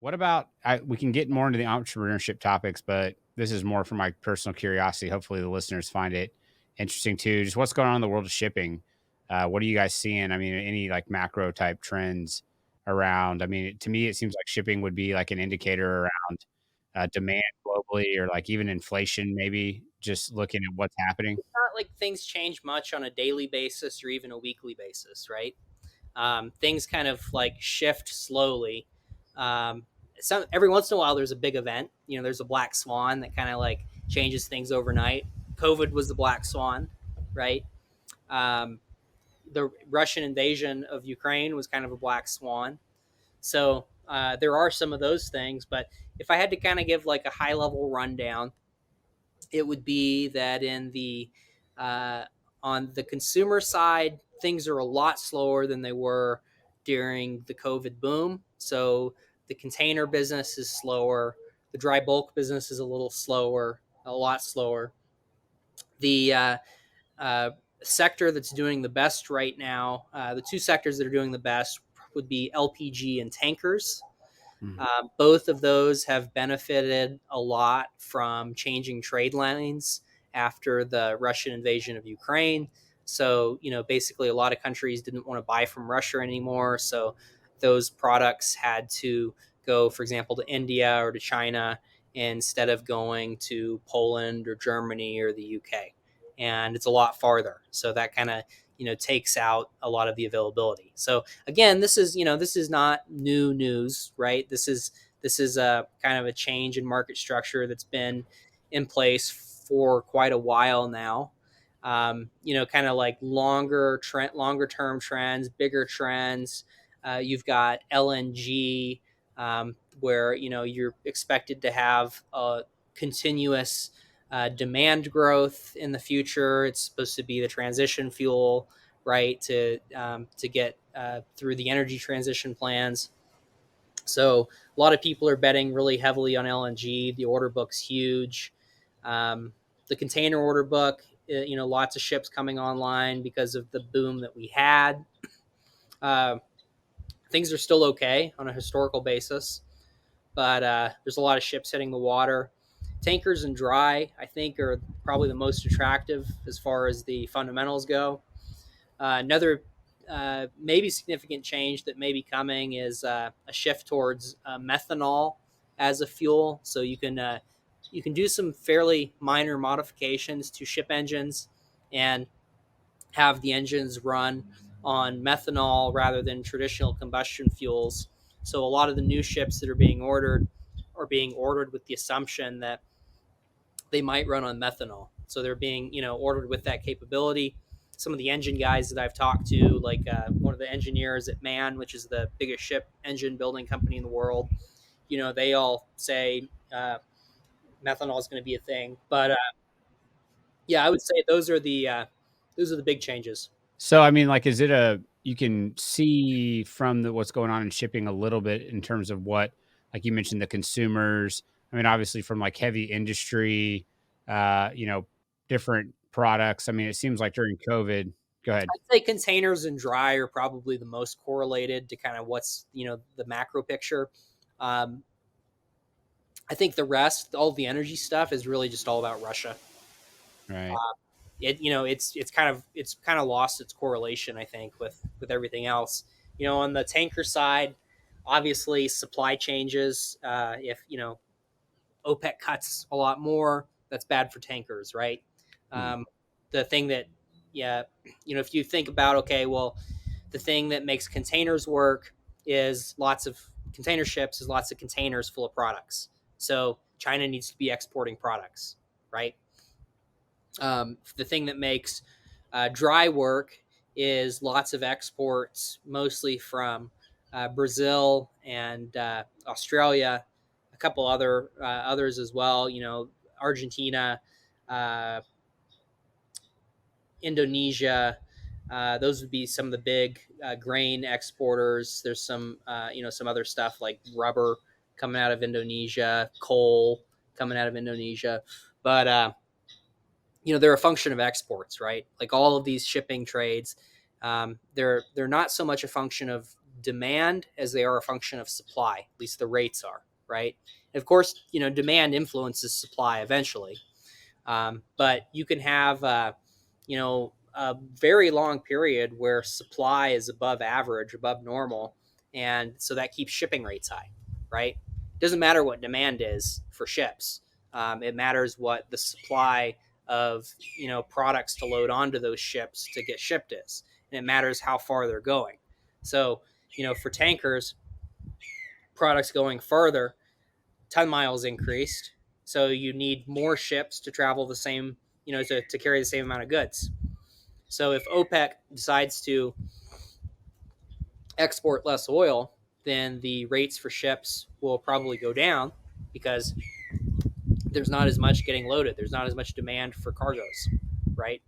What about we can get more into the entrepreneurship topics, but this is more for my personal curiosity. Hopefully, the listeners find it interesting too. Just what's going on in the world of shipping? What are you guys seeing? I mean, any like macro type trends around? I mean, to me, it seems like shipping would be like an indicator around demand globally, or like even inflation. Maybe just looking at what's happening. Not like things change much on a daily basis or even a weekly basis, right? Things kind of like shift slowly. Every once in a while, there's a big event. There's a black swan that kind of like changes things overnight. COVID was the black swan, right? Um, the Russian invasion of Ukraine was kind of a black swan. So there are some of those things, but if I had to kind of give like a high level rundown, it would be that uh, on the consumer side, things are a lot slower than they were during the COVID boom. So the container business is slower. The dry bulk business is a little slower, a lot slower. The uh, sector that's doing the best right now, the two sectors that are doing the best would be LPG and tankers. Mhm. Both of those have benefited a lot from changing trade lanes after the Russian invasion of Ukraine. So, basically, a lot of countries didn't want to buy from Russia anymore. So, those products had to go, for example, to India or to China instead of going to Poland or Germany or the UK. And it's a lot farther. So, that kind of takes out a lot of the availability. So again, this is not new news, right? This is a kind of a change in market structure that's been in place for quite a while now. Kind of like longer term trends, bigger trends. You've got LNG, where you're expected to have a continuous demand growth in the future. It's supposed to be the transition fuel, right, to get through the energy transition plans. So a lot of people are betting really heavily on LNG. The order book's huge. The container order book, lots of ships coming online because of the boom that we had. Uh, Things are still okay on a historical basis, but there's a lot of ships hitting the water. Tankers and dry, I think, are probably the most attractive as far as the fundamentals go. Another maybe significant change that may be coming is a shift towards methanol as a fuel. So you can do some fairly minor modifications to ship engines and have the engines run on methanol rather than traditional combustion fuels. So a lot of the new ships that are being ordered with the assumption that they might run on methanol. So they're being, ordered with that capability. Some of the engine guys that I've talked to, like one of the engineers at MAN, which is the biggest ship engine building company in the world, they all say methanol is going to be a thing. But yeah, I would say those are the big changes. So, I mean, like, is it a you can see from what's going on in shipping a little bit in terms of what, like you mentioned, the consumers. I mean, obviously, from like heavy industry, uh, you know, different products. I mean, it seems like during COVID. Go ahead. I'd say containers and dry are probably the most correlated to kind of what's the macro picture. Um, I think the rest, all the energy stuff, is really just all about Russia. Right. It's kind of lost its correlation, I think, with everything else. On the tanker side, obviously supply changes. If OPEC cuts a lot more, that's bad for tankers, right? Hmm. Um, the thing that, yeah, if you think about, okay, well, the thing that makes containers work is lots of container ships, is lots of containers full of products. So China needs to be exporting products, right? The thing that makes dry work is lots of exports, mostly from Brazil and Australia, a couple others as well. Argentina, uh, Indonesia. Those would be some of the big grain exporters. There's some other stuff like rubber coming out of Indonesia, coal coming out of Indonesia, but they're a function of exports, right? Like all of these shipping trades, they're not so much a function of demand as they are a function of supply. At least the rates are, right? And of course, demand influences supply eventually. But you can have, a very long period where supply is above average, above normal, and so that keeps shipping rates high, right? It doesn't matter what demand is for ships. It matters what the supply of products to load onto those ships to get shipped is, and it matters how far they're going. So for tankers, products going further, ton miles increased, so you need more ships to travel the same, to carry the same amount of goods. So if OPEC decides to export less oil, then the rates for ships will probably go down because there's not as much getting loaded. There's not as much demand for cargoes, right?